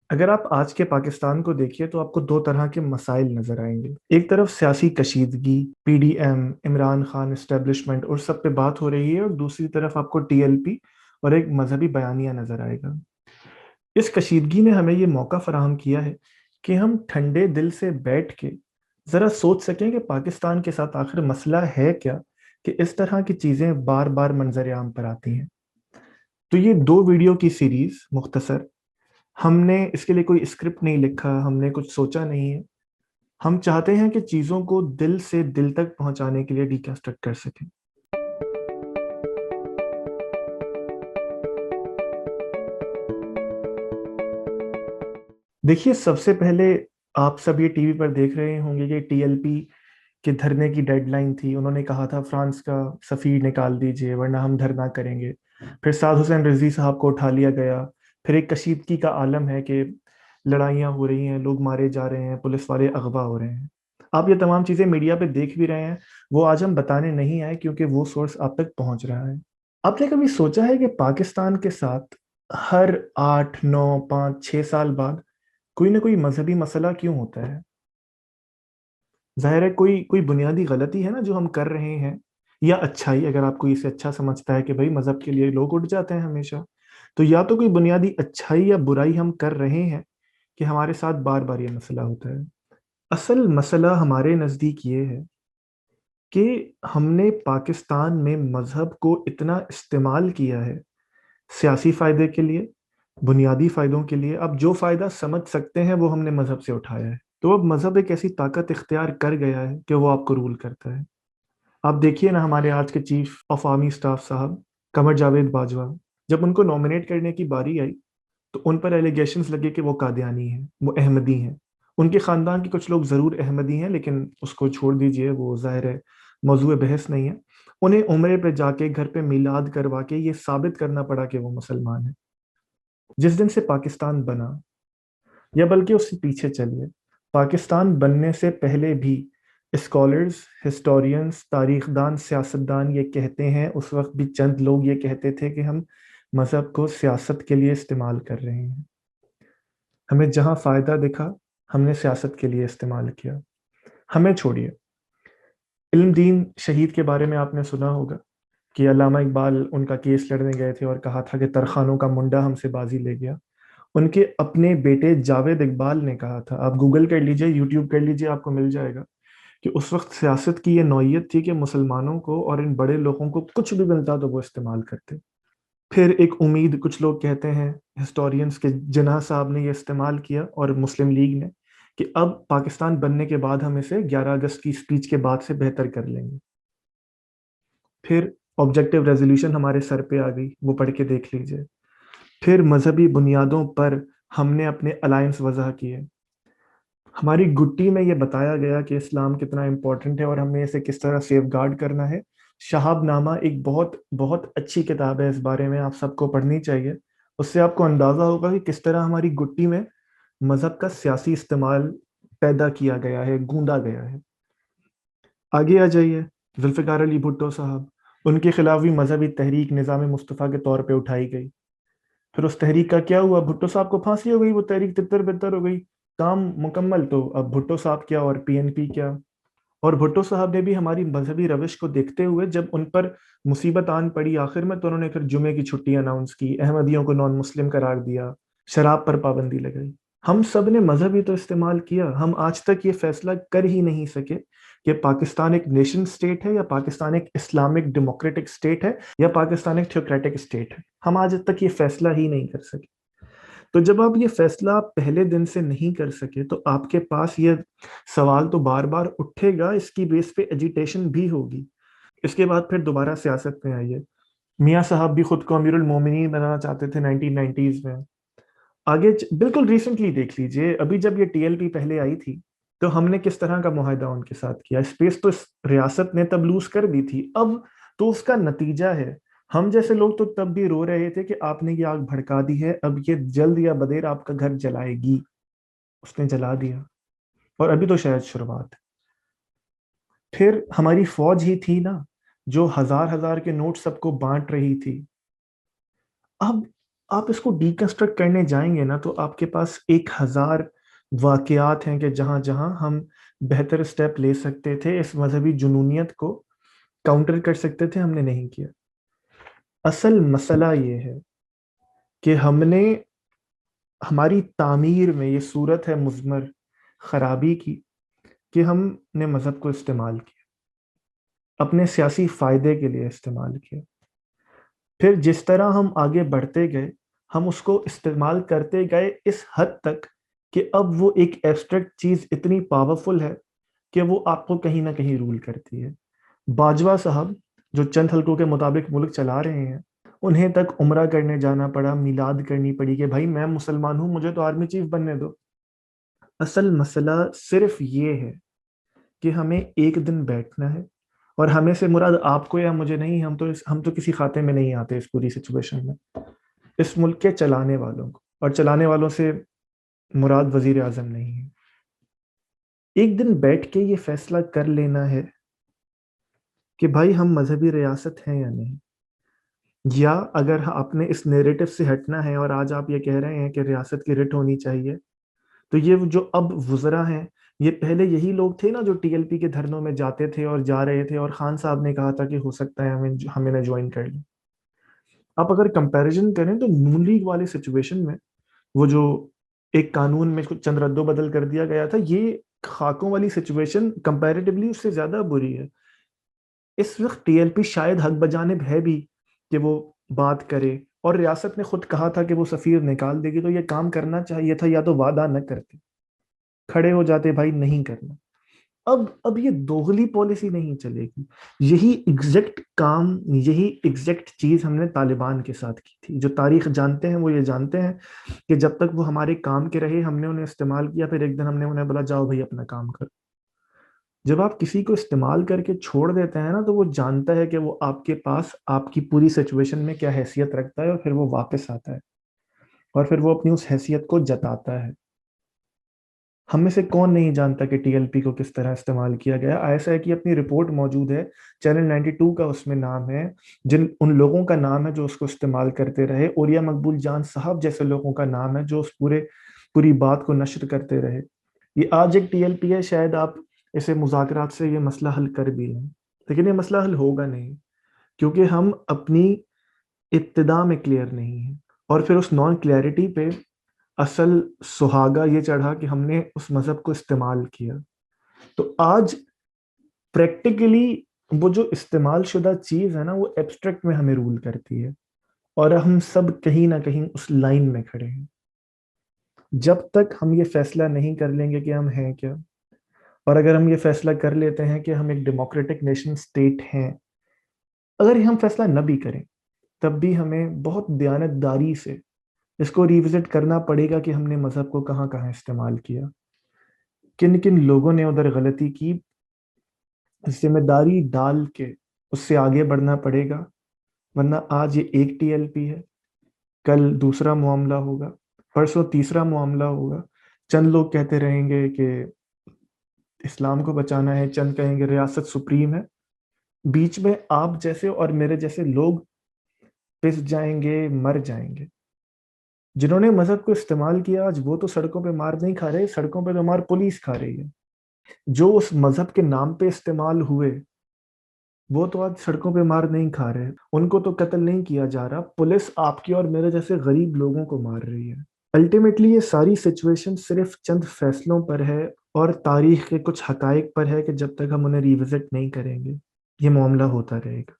اگر آپ آج کے پاکستان کو دیکھیے تو آپ کو دو طرح کے مسائل نظر آئیں گے۔ ایک طرف سیاسی کشیدگی، P D M, Imran Khan establishment اور سب پہ بات ہو رہی ہے، اور دوسری طرف آپ کو ٹی ایل پی اور ایک مذہبی بیانیہ نظر آئے گا۔ اس کشیدگی نے ہمیں یہ موقع فراہم کیا ہے کہ ہم ٹھنڈے دل سے بیٹھ کے ذرا سوچ سکیں کہ پاکستان کے ساتھ آخر مسئلہ ہے کیا، کہ اس طرح کی چیزیں بار بار منظر عام پر آتی ہیں۔ تو یہ دو ویڈیو کی سیریز مختصر، ہم نے اس کے لیے کوئی اسکرپٹ نہیں لکھا، ہم نے کچھ سوچا نہیں ہے، ہم چاہتے ہیں کہ چیزوں کو دل سے دل تک پہنچانے کے لیے ڈیکاسٹرکٹ کر سکیں۔ دیکھیے، سب سے پہلے آپ سب یہ ٹی وی پر دیکھ رہے ہوں گے کہ ٹی ایل پی کے دھرنے کی ڈیڈ لائن تھی، انہوں نے کہا تھا فرانس کا سفیر نکال دیجئے ورنہ ہم دھرنا کریں گے۔ پھر سعد حسین رضوی صاحب کو اٹھا لیا گیا۔ پھر ایک کشیدگی کا عالم ہے کہ لڑائیاں ہو رہی ہیں، لوگ مارے جا رہے ہیں، پولیس والے اغوا ہو رہے ہیں۔ آپ یہ تمام چیزیں میڈیا پہ دیکھ بھی رہے ہیں، وہ آج ہم بتانے نہیں آئے کیونکہ وہ سورس آپ تک پہنچ رہا ہے۔ آپ نے کبھی سوچا ہے کہ پاکستان کے ساتھ ہر 8 9 5 6 سال بعد کوئی نہ کوئی مذہبی مسئلہ کیوں ہوتا ہے؟ ظاہر ہے کوئی بنیادی غلطی ہے نا جو ہم کر رہے ہیں، یا اچھائی، اگر آپ کو اسے اچھا سمجھتا ہے کہ بھائی مذہب کے لیے لوگ اٹھ جاتے ہیں ہمیشہ، تو یا تو کوئی بنیادی اچھائی یا برائی ہم کر رہے ہیں کہ ہمارے ساتھ بار بار یہ مسئلہ ہوتا ہے۔ اصل مسئلہ ہمارے نزدیک یہ ہے کہ ہم نے پاکستان میں مذہب کو اتنا استعمال کیا ہے سیاسی فائدے کے لیے، بنیادی فائدوں کے لیے۔ اب جو فائدہ سمجھ سکتے ہیں وہ ہم نے مذہب سے اٹھایا ہے، تو اب مذہب ایک ایسی طاقت اختیار کر گیا ہے کہ وہ آپ کو رول کرتا ہے۔ آپ دیکھیے نا، ہمارے آج کے چیف آف آرمی سٹاف صاحب قمر جاوید باجوہ، جب ان کو نامنیٹ کرنے کی باری آئی تو ان پر ایلیگیشنز لگے کہ وہ قادیانی ہیں، وہ احمدی ہیں۔ ان کے خاندان کے کچھ لوگ ضرور احمدی ہیں، لیکن اس کو چھوڑ دیجئے، وہ ظاہر ہے موضوع بحث نہیں ہے۔ انہیں عمرے پہ جا کے، گھر پہ میلاد کروا کے یہ ثابت کرنا پڑا کہ وہ مسلمان ہیں۔ جس دن سے پاکستان بنا، یا بلکہ اس سے پیچھے چلیے، پاکستان بننے سے پہلے بھی اسکالرز، ہسٹورینز، تاریخ دان، سیاستدان یہ کہتے ہیں، اس وقت بھی چند لوگ یہ کہتے تھے کہ ہم مذہب کو سیاست کے لیے استعمال کر رہے ہیں۔ ہمیں جہاں فائدہ دکھا ہم نے سیاست کے لیے استعمال کیا۔ ہمیں چھوڑیے، علم دین شہید کے بارے میں آپ نے سنا ہوگا کہ علامہ اقبال ان کا کیس لڑنے گئے تھے اور کہا تھا کہ ترخانوں کا منڈا ہم سے بازی لے گیا۔ ان کے اپنے بیٹے جاوید اقبال نے کہا تھا، آپ گوگل کر لیجئے، یوٹیوب کر لیجئے، آپ کو مل جائے گا، کہ اس وقت سیاست کی یہ نوعیت تھی کہ مسلمانوں کو اور ان بڑے لوگوں کو کچھ بھی ملتا تو وہ استعمال کرتے۔ پھر ایک امید کچھ لوگ کہتے ہیں، ہسٹورینز کے جناح صاحب نے یہ استعمال کیا اور مسلم لیگ نے، کہ اب پاکستان بننے کے بعد ہم اسے 11 اگست کی سپیچ کے بعد سے بہتر کر لیں گے۔ پھر آبجیکٹو ریزولوشن ہمارے سر پہ آ گئی، وہ پڑھ کے دیکھ لیجئے۔ پھر مذہبی بنیادوں پر ہم نے اپنے الائنس وضع کیے۔ ہماری گٹی میں یہ بتایا گیا کہ اسلام کتنا امپورٹنٹ ہے اور ہمیں اسے کس طرح سیف گارڈ کرنا ہے۔ شہاب نامہ ایک بہت بہت اچھی کتاب ہے، اس بارے میں آپ سب کو پڑھنی چاہیے۔ اس سے آپ کو اندازہ ہوگا کہ کس طرح ہماری گٹی میں مذہب کا سیاسی استعمال پیدا کیا گیا ہے، گوندا گیا ہے۔ آگے آ جائیے، ذوالفقار علی بھٹو صاحب، ان کے خلاف بھی مذہبی تحریک نظام مصطفیٰ کے طور پہ اٹھائی گئی۔ پھر اس تحریک کا کیا ہوا؟ بھٹو صاحب کو پھانسی ہو گئی، وہ تحریک تتر بتر ہو گئی، کام مکمل۔ تو اب بھٹو صاحب کیا اور پی این پی کیا؟ اور بھٹو صاحب نے بھی ہماری مذہبی روش کو دیکھتے ہوئے جب ان پر مصیبت آن پڑی آخر میں، تو انہوں نے پھر جمعے کی چھٹی اناؤنس کی، احمدیوں کو نان مسلم قرار دیا، شراب پر پابندی لگائی۔ ہم سب نے مذہب ہی تو استعمال کیا۔ ہم آج تک یہ فیصلہ کر ہی نہیں سکے کہ پاکستان ایک نیشن سٹیٹ ہے، یا پاکستان ایک اسلامک ڈیموکریٹک سٹیٹ ہے، یا پاکستان ایک تھیوکریٹک سٹیٹ ہے۔ ہم آج تک یہ فیصلہ ہی نہیں کر سکے۔ تو جب آپ یہ فیصلہ پہلے دن سے نہیں کر سکے تو آپ کے پاس یہ سوال تو بار بار اٹھے گا، اس کی بیس پہ ایجیٹیشن بھی ہوگی۔ اس کے بعد پھر دوبارہ سیاست میں آئیے، میاں صاحب بھی خود کو امیر المومنین بنانا چاہتے تھے 1990s میں۔ آگے بالکل ریسنٹلی دیکھ لیجئے، ابھی جب یہ ٹی ایل پی پہلے آئی تھی تو ہم نے کس طرح کا معاہدہ ان کے ساتھ کیا۔ اسپیس تو اس ریاست نے تب لوز کر دی تھی، اب تو اس کا نتیجہ ہے۔ ہم جیسے لوگ تو تب بھی رو رہے تھے کہ آپ نے یہ آگ بھڑکا دی ہے، اب یہ جلد یا بدیر آپ کا گھر جلائے گی۔ اس نے جلا دیا، اور ابھی تو شاید شروعات۔ پھر ہماری فوج ہی تھی نا جو ہزار ہزار کے نوٹ سب کو بانٹ رہی تھی۔ اب آپ اس کو ڈیکنسٹرکٹ کرنے جائیں گے نا تو آپ کے پاس 1000 واقعات ہیں کہ جہاں جہاں ہم بہتر اسٹیپ لے سکتے تھے، اس مذہبی جنونیت کو کاؤنٹر کر سکتے تھے، ہم نے نہیں کیا۔ اصل مسئلہ یہ ہے کہ ہم نے ہماری تعمیر میں یہ صورت ہے مضمر خرابی کی کہ ہم نے مذہب کو استعمال کیا، اپنے سیاسی فائدے کے لیے استعمال کیا۔ پھر جس طرح ہم آگے بڑھتے گئے، ہم اس کو استعمال کرتے گئے اس حد تک کہ اب وہ ایک ایبسٹریکٹ چیز اتنی پاورفل ہے کہ وہ آپ کو کہیں نہ کہیں رول کرتی ہے۔ باجوہ صاحب جو چند حلقوں کے مطابق ملک چلا رہے ہیں، انہیں تک عمرہ کرنے جانا پڑا، میلاد کرنی پڑی کہ بھائی میں مسلمان ہوں، مجھے تو آرمی چیف بننے دو۔ اصل مسئلہ صرف یہ ہے کہ ہمیں ایک دن بیٹھنا ہے، اور ہمیں سے مراد آپ کو یا مجھے نہیں، ہم تو کسی خاتے میں نہیں آتے اس پوری سچویشن میں، اس ملک کے چلانے والوں کو، اور چلانے والوں سے مراد وزیر اعظم نہیں ہے۔ ایک دن بیٹھ کے یہ فیصلہ کر لینا ہے کہ بھائی ہم مذہبی ریاست ہیں یا نہیں، یا اگر اپنے اس نیریٹو سے ہٹنا ہے اور آج آپ یہ کہہ رہے ہیں کہ ریاست کی رٹ ہونی چاہیے، تو یہ جو اب وزراء ہیں، یہ پہلے یہی لوگ تھے نا جو ٹی ایل پی کے دھرنوں میں جاتے تھے اور جا رہے تھے، اور خان صاحب نے کہا تھا کہ ہو سکتا ہے ہمیں نہ جوائن کر لیں۔ آپ اگر کمپیریزن کریں تو نون لیگ والے سچویشن میں وہ جو ایک قانون میں کچھ چند رد و بدل کر دیا گیا تھا، یہ خاکوں والی سچویشن کمپیریٹیولی اس سے زیادہ بری ہے۔ اس وقت ٹی ایل پی شاید حق بجانب ہے بھی کہ وہ بات کرے، اور ریاست نے خود کہا تھا کہ وہ سفیر نکال دے گی، تو یہ کام کرنا چاہیے تھا، یا تو وعدہ نہ کرتے، کھڑے ہو جاتے بھائی نہیں کرنا۔ اب یہ دوغلی پالیسی نہیں چلے گی۔ یہی ایگزیکٹ کام، یہی ایگزیکٹ چیز ہم نے طالبان کے ساتھ کی تھی۔ جو تاریخ جانتے ہیں وہ یہ جانتے ہیں کہ جب تک وہ ہمارے کام کے رہے، ہم نے انہیں استعمال کیا، پھر ایک دن ہم نے انہیں بولا جاؤ بھائی اپنا کام کرو۔ جب آپ کسی کو استعمال کر کے چھوڑ دیتے ہیں نا، تو وہ جانتا ہے کہ وہ آپ کے پاس آپ کی پوری سچویشن میں کیا حیثیت رکھتا ہے، اور پھر وہ واپس آتا ہے، اور پھر وہ اپنی اس حیثیت کو جتاتا ہے۔ ہم میں سے کون نہیں جانتا کہ ٹی ایل پی کو کس طرح استعمال کیا گیا؟ آئی ایس آئی کی اپنی رپورٹ موجود ہے، چینل 92 کا اس میں نام ہے، ان لوگوں کا نام ہے جو اس کو استعمال کرتے رہے، اوریا مقبول جان صاحب جیسے لوگوں کا نام ہے جو اس پوری بات کو نشر کرتے رہے۔ یہ آج ایک ٹی ایل پی ہے، شاید آپ اسے مذاکرات سے یہ مسئلہ حل کر بھی لیں، لیکن یہ مسئلہ حل ہوگا نہیں، کیونکہ ہم اپنی ابتدا میں کلیئر نہیں ہیں، اور پھر اس نان کلیئرٹی پہ اصل سہاگا یہ چڑھا کہ ہم نے اس مذہب کو استعمال کیا۔ تو آج پریکٹیکلی وہ جو استعمال شدہ چیز ہے نا، وہ ایبسٹریکٹ میں ہمیں رول کرتی ہے، اور ہم سب کہیں نہ کہیں اس لائن میں کھڑے ہیں۔ جب تک ہم یہ فیصلہ نہیں کر لیں گے کہ ہم ہیں کیا، اور اگر ہم یہ فیصلہ کر لیتے ہیں کہ ہم ایک ڈیموکریٹک نیشن سٹیٹ ہیں، اگر ہم فیصلہ نہ بھی کریں تب بھی ہمیں بہت دیانتداری سے اس کو ریوزٹ کرنا پڑے گا کہ ہم نے مذہب کو کہاں کہاں استعمال کیا، کن کن لوگوں نے ادھر غلطی کی، ذمہ داری ڈال کے اس سے آگے بڑھنا پڑے گا، ورنہ آج یہ ایک ٹی ایل پی ہے، کل دوسرا معاملہ ہوگا، پرسوں تیسرا معاملہ ہوگا۔ چند لوگ کہتے رہیں گے کہ اسلام کو بچانا ہے، چند کہیں گے ریاست سپریم ہے، بیچ میں آپ جیسے اور میرے جیسے لوگ پس جائیں گے، مر جائیں گے۔ جنہوں نے مذہب کو استعمال کیا آج وہ تو سڑکوں پہ مار نہیں کھا رہے، سڑکوں پہ تو مار پولیس کھا رہی ہے۔ جو اس مذہب کے نام پہ استعمال ہوئے وہ تو آج سڑکوں پہ مار نہیں کھا رہے، ان کو تو قتل نہیں کیا جا رہا، پولیس آپ کی اور میرے جیسے غریب لوگوں کو مار رہی ہے۔ الٹیمیٹلی یہ ساری سچویشن صرف چند فیصلوں پر ہے اور تاریخ کے کچھ حقائق پر ہے کہ جب تک ہم انہیں ریوزٹ نہیں کریں گے یہ معاملہ ہوتا رہے گا۔